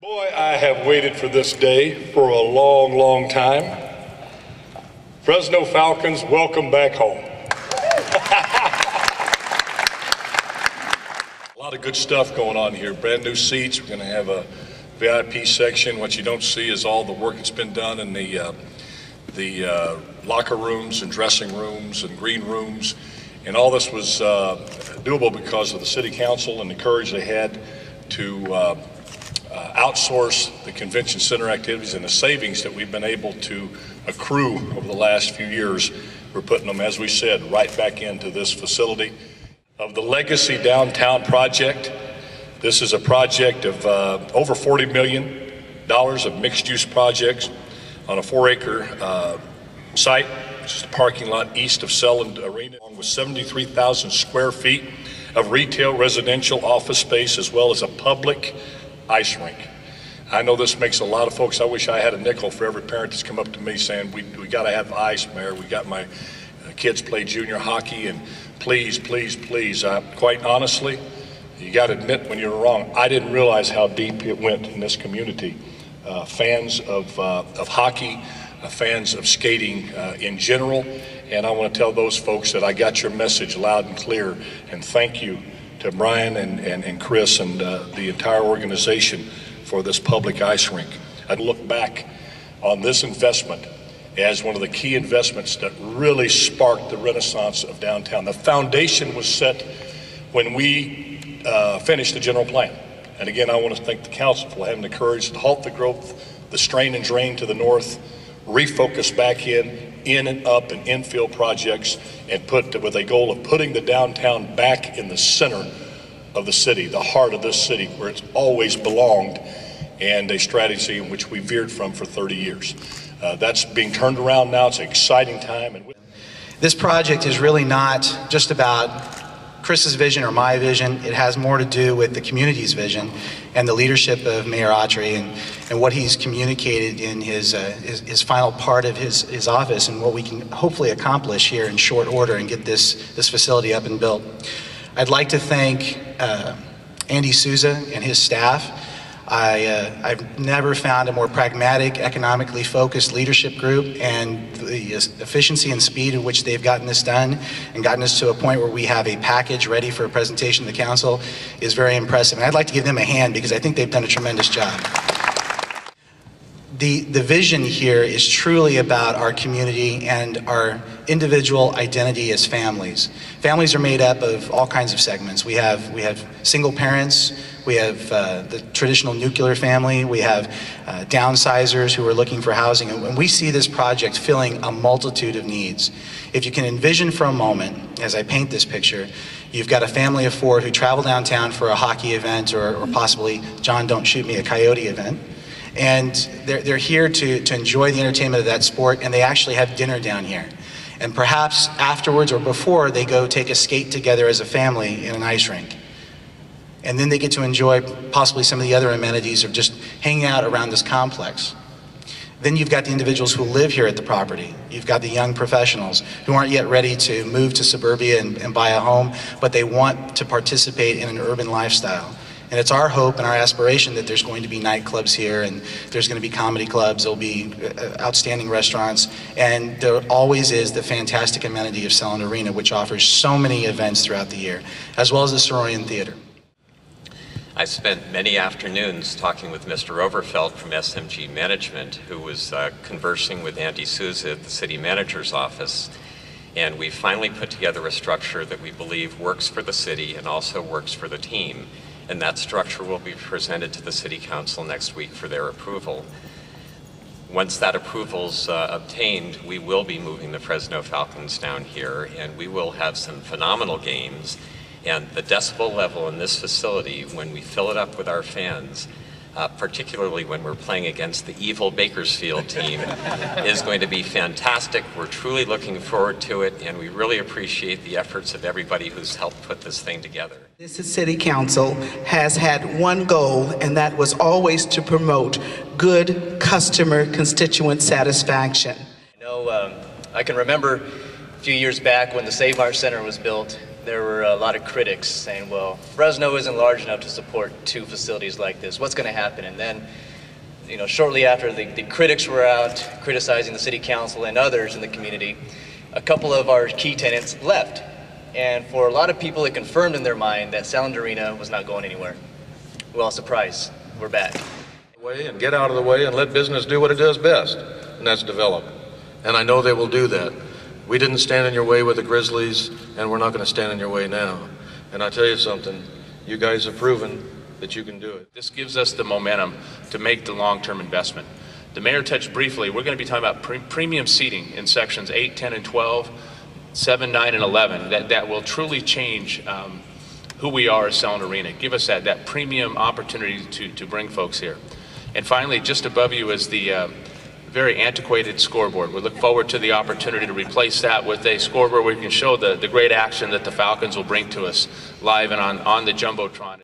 Boy, I have waited for this day for a long, long time. Fresno Falcons, welcome back home. A lot of good stuff going on here. Brand new seats. We're going to have a VIP section. What you don't see is all the work that's been done in the locker rooms and dressing rooms and green rooms. And all this was doable because of the city council and the courage they had to outsource the convention center activities and the savings that we've been able to accrue over the last few years. We're putting them, as we said, right back into this facility. Of the Legacy Downtown project, this is a project of over $40 million of mixed-use projects on a 4-acre site, which is the parking lot east of Selland Arena, along with 73,000 square feet of retail, residential, office space, as well as a public ice rink. I know this makes a lot of folks, I wish I had a nickel for every parent that's come up to me saying, we got to have ice, Mayor. We got my kids play junior hockey, and please, please, please. Quite honestly, you got to admit when you're wrong. I didn't realize how deep it went in this community. Fans of hockey, fans of skating in general, and I want to tell those folks that I got your message loud and clear, and thank you to Brian and Chris and the entire organization for this public ice rink. I'd look back on this investment as one of the key investments that really sparked the renaissance of downtown. The foundation was set when we finished the general plan. And again, I want to thank the council for having the courage to halt the growth, the strain and drain to the north, refocus back in and up and infill projects, and put with a goal of putting the downtown back in the center of the city, the heart of this city, where it's always belonged, and a strategy in which we veered from for 30 years. That's being turned around now. It's an exciting time. And this project is really not just about Chris's vision or my vision. It has more to do with the community's vision and the leadership of Mayor Autry and what he's communicated in his final part of his office, and what we can hopefully accomplish here in short order and get this facility up and built. I'd like to thank Andy Souza and his staff. I've never found a more pragmatic, economically focused leadership group, and the efficiency and speed at which they've gotten this done and gotten us to a point where we have a package ready for a presentation to the council is very impressive. And I'd like to give them a hand because I think they've done a tremendous job. The vision here is truly about our community and our individual identity as families. Families are made up of all kinds of segments. We have single parents, we have the traditional nuclear family, we have downsizers who are looking for housing, and we see this project filling a multitude of needs. If you can envision for a moment, as I paint this picture, you've got a family of 4 who travel downtown for a hockey event or possibly, John, don't shoot me, a coyote event. And they're here to enjoy the entertainment of that sport, and they actually have dinner down here. And perhaps afterwards or before, they go take a skate together as a family in an ice rink. And then they get to enjoy possibly some of the other amenities of just hanging out around this complex. Then you've got the individuals who live here at the property. You've got the young professionals who aren't yet ready to move to suburbia and buy a home, but they want to participate in an urban lifestyle. And it's our hope and our aspiration that there's going to be nightclubs here, and there's going to be comedy clubs, there'll be outstanding restaurants, and there always is the fantastic amenity of Selland Arena, which offers so many events throughout the year, as well as the Sororian Theater. I spent many afternoons talking with Mr. Overfeld from SMG Management, who was conversing with Andy Souza at the city manager's office, and we finally put together a structure that we believe works for the city and also works for the team. And that structure will be presented to the City Council next week for their approval. Once that approval's obtained, we will be moving the Fresno Falcons down here, and we will have some phenomenal games. And the decibel level in this facility, when we fill it up with our fans, particularly when we're playing against the evil Bakersfield team, is going to be fantastic. We're truly looking forward to it, and we really appreciate the efforts of everybody who's helped put this thing together. This City Council has had one goal, and that was always to promote good customer constituent satisfaction. I can remember a few years back when the Save Our Center was built, there were a lot of critics saying, well, Fresno isn't large enough to support 2 facilities like this. What's going to happen? And then, you know, shortly after the critics were out criticizing the city council and others in the community, a couple of our key tenants left. And for a lot of people, it confirmed in their mind that Sound Arena was not going anywhere. Well, surprise, we're back. And get out of the way and let business do what it does best, and that's develop. And I know they will do that. We didn't stand in your way with the Grizzlies, and we're not going to stand in your way now. And I tell you something, you guys have proven that you can do it. This gives us the momentum to make the long-term investment. The mayor touched briefly, we're going to be talking about premium seating in sections 8, 10, and 12, 7, 9, and 11, that will truly change who we are as Sound Arena. Give us that premium opportunity to bring folks here. And finally, just above you is the very antiquated scoreboard. We look forward to the opportunity to replace that with a scoreboard where we can show the great action that the Falcons will bring to us live and on the Jumbotron.